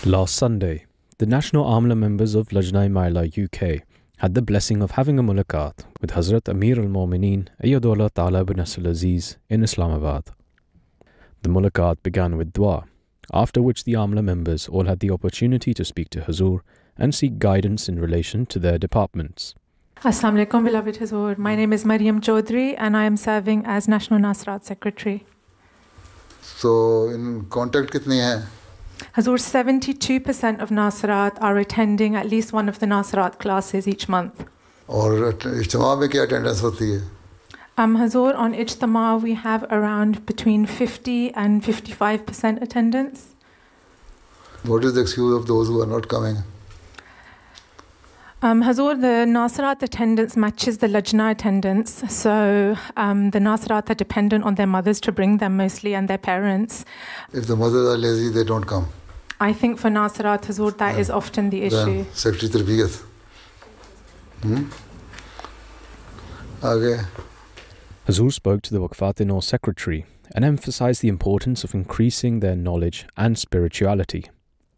Last Sunday, the National Amla members of Lajna-e Maila UK had the blessing of having a mulaqat with Hazrat Amir al-Momineen Ayyadullah Ta'ala bin Nasr al-Aziz in Islamabad. The mulaqat began with dua, after which the Amla members all had the opportunity to speak to Hazur and seek guidance in relation to their departments. Assalamu alaikum, beloved Hazur. My name is Mariam Chaudhry and I am serving as National Nasrat Secretary. So, in contact kitne hain? Hazur, 72% of Nasrat are attending at least one of the Nasrat classes each month. और इज्तिमा में क्या attendance होती है? Hazur, on Ijtama we have around between 50 and 55% attendance. What is the excuse of those who are not coming? Hazur, the Nasrat attendance matches the Lajna attendance. So the Nasrat are dependent on their mothers to bring them mostly and their parents. If the mothers are lazy, they don't come. I think for Nasrat, Hazur, that is often the issue. Secretary Tarbiyat. Okay. Hazur spoke to the Waqf-e-Nau secretary and emphasized the importance of increasing their knowledge and spirituality.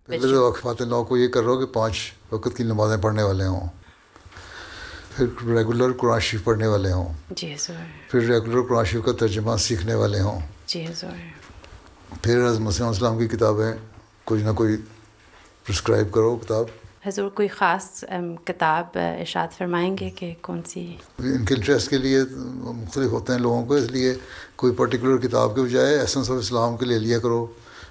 पहले तो वक़फ़ात-ए-नौ को ये कर रहा हो कि 5 वक़्त की नमाज़ें पढ़ने वाले हों, फिर रेगुलर कुरान शरीफ पढ़ने वाले हों, जी सर, फिर रेगुलर कुरान शरीफ का तर्जुमा सीखने वाले हों, जी सर, फिर हज़रत मसीह अलैहिस्सलाम की किताबें कोई ना कोई प्रिस्क्राइब करो किताब. हज़ूर कोई ख़ास किताब इरशाद फरमाएंगे कि कौन सी? इनके इंटरेस्ट के लिए मुख्तलिफ होते हैं लोगों को, इसलिए कोई पर्टिकुलर किताब के बजाय एसेंस ऑफ इस्लाम के ले लिया करो.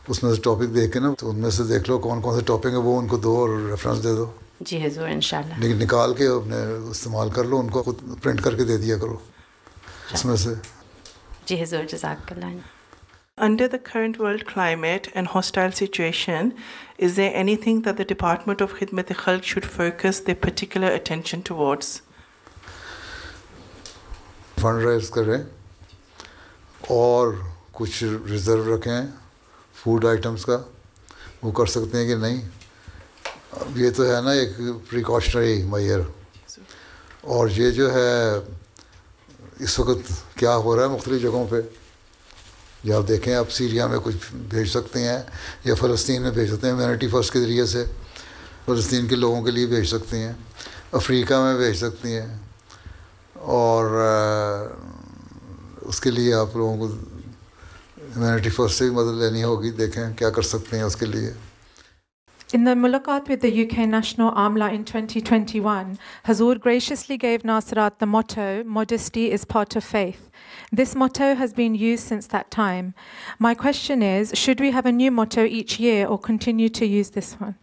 उसमें से टॉपिक देख के ना, तो उनमें से देख लो कौन कौन से टॉपिक है, वो उनको दो और रेफरेंस दे दो. जी हज़ूर, इंशाल्लाह. लेकिन निकाल के अपने इस्तेमाल कर लो, उनको खुद प्रिंट करके दे दिया करो उसमें से. जी हज़ूर, जज़ाकल्लाह. Under the current world climate and hostile situation, is there anything that the Department of Khidmat-e-Khalq should focus their particular attention towards? Fund rise करें और कुछ रिजर्व रखें फूड आइटम्स का, वो कर सकते हैं कि नहीं. अब ये तो है ना एक प्रिकॉशनरी मेजर. और ये जो है इस वक्त क्या हो रहा है मुख्तलिफ जगहों पे, या आप देखें, आप सीरिया में कुछ भेज सकते हैं या फ़लस्तीन में भेज सकते हैं, ह्यूमैनिटी फर्स्ट के ज़रिए से फ़लस्तीन के लोगों के लिए भेज सकती हैं, अफ्रीका में भेज सकती हैं. और उसके लिए आप लोगों को ह्यूमैनिटी फर्स्ट से भी मदद लेनी होगी. देखें क्या कर सकते हैं उसके लिए. In the mulaqat with the UK National Amla in 2021, Hazur graciously gave Nasrat the motto, "Modesty is part of faith." This motto has been used since that time. My question is, should we have a new motto each year or continue to use this one?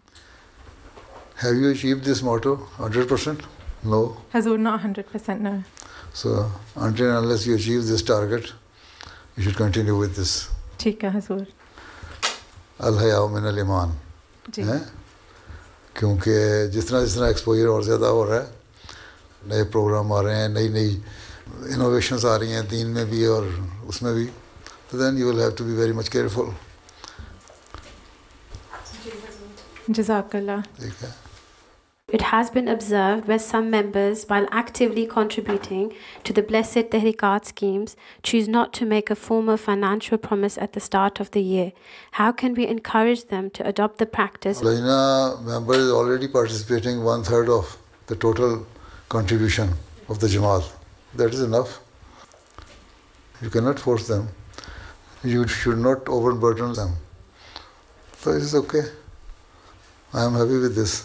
Have you achieved this motto 100%? No. Hazur, not 100%, no. So, until and unless you achieve this target, you should continue with this. ठीक है Hazur. अल-हया मिन अल-ईमान. हैं? क्योंकि जितना exposure और ज़्यादा हो रहा है, नए प्रोग्राम आ रहे हैं, नई इनोवेशंस आ रही हैं दीन में भी और उसमें भी, तो then you will have to be very much careful. Jazakallah. ठीक है. It has been observed where some members, while actively contributing to the Blessed Tehrikat schemes, choose not to make a formal financial promise at the start of the year. How can we encourage them to adopt the practice? Lajna member is already participating 1/3 of the total contribution of the Jamaat. That is enough. You cannot force them. You should not overburden them. So it is okay. I am happy with this.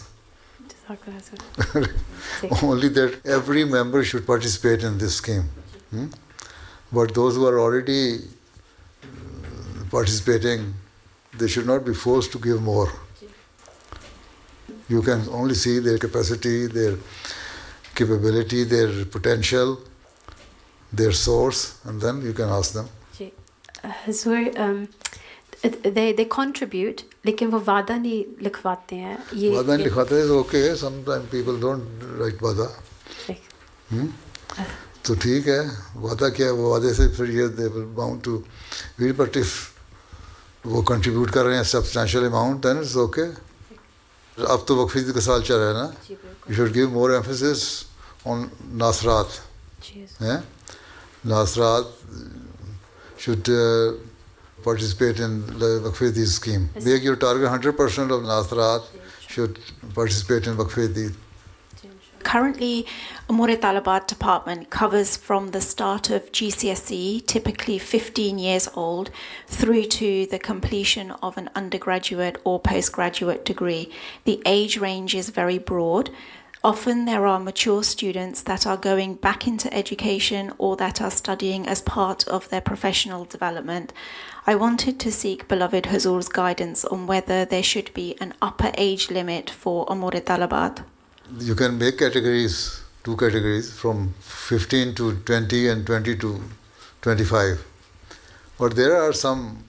Only that every member should participate in this scheme. But those who are already participating, they should not be forced to give more. You can only see their capacity, their capability, their potential, their source, and then you can ask them. Hazur, they contribute, लेकिन वो वादा नहीं लिखवाते हैं. वादा नहीं लिखवाते हैं, okay. Sometimes people don't write वादा. तो ठीक है, वादा क्या है, वो वादे से फिर ये they will bound to be, but if वो contribute कर रहे हैं substantial amount, then it's okay. अब तो वक्फी का साल चल रहा है ना. You should give more emphasis on Nasrat. Nasrat should participate in the Waqf scheme. Make your target 100% of Nasrat should participate in Waqf. Currently, Umur Talabat department covers from the start of GCSE, typically 15 years old, through to the completion of an undergraduate or postgraduate degree. The age range is very broad. Often there are mature students that are going back into education or that are studying as part of their professional development. I wanted to seek Beloved Hazur's guidance on whether there should be an upper age limit for Umur Talabat. You can make categories, 2 categories, from 15 to 20 and 20 to 25. But there are some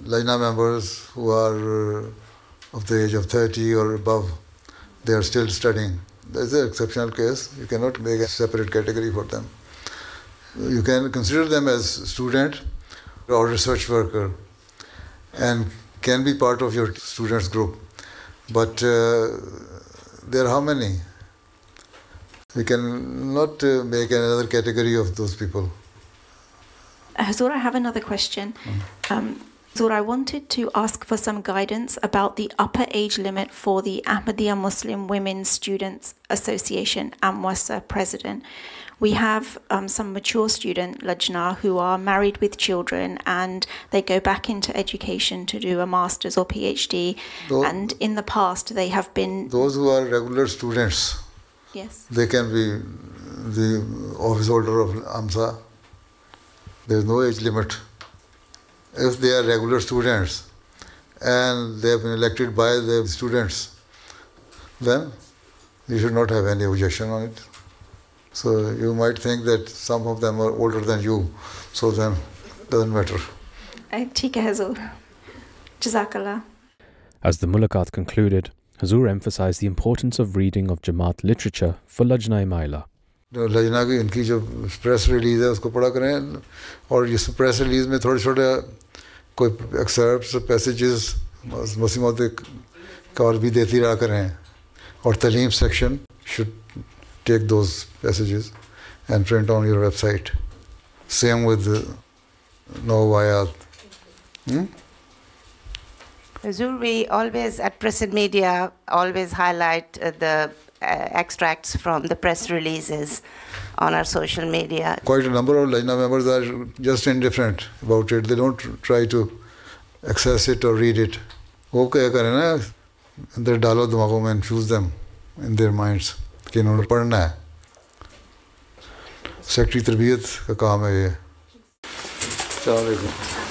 Lajna members who are of the age of 30 or above. They are still studying. That's an exceptional case. You cannot make a separate category for them. You can consider them as student or research worker and can be part of your students group. But there are how many? We cannot make another category of those people. Hazur, I have another question. Hazur, I wanted to ask for some guidance about the upper age limit for the Ahmadiyya Muslim Women Students Association, AMWASA president. We have some mature student, Lajna, who are married with children and they go back into education to do a master's or PhD. And in the past, they have been... Those who are regular students, yes, they can be the office holder of AMSA. There is no age limit. If they are regular students and they have been elected by the students, then you should not have any objection on it. So you might think that some of them are older than you, so then it doesn't matter. Theek hai Hazur. Jazakallah. As the Mulaqat concluded, Hazur emphasized the importance of reading of Jamaat literature for Lajna Maila. लजना की इनकी जो press release है उसको पढ़ा करें और इस press release में थोड़े छोटे कोई एक्सर्प्ट्स पैसेजेस मसीमत का और भी देती रहा करें और तालीम section should take those passages and print on your website. Same with Nawayat. Hazur, we always at Press Media always highlight the extracts from the press releases on our social media. Quite a number of Lajna members are just indifferent about it. They don't try to access it or read it. वो क्या करें ना अंदर डालो दिमागों में and choose them in their minds कि इन्होंने पढ़ना है. सेक्रेटरी तरबियत का काम है ये. अस्सलाम वालेकुम.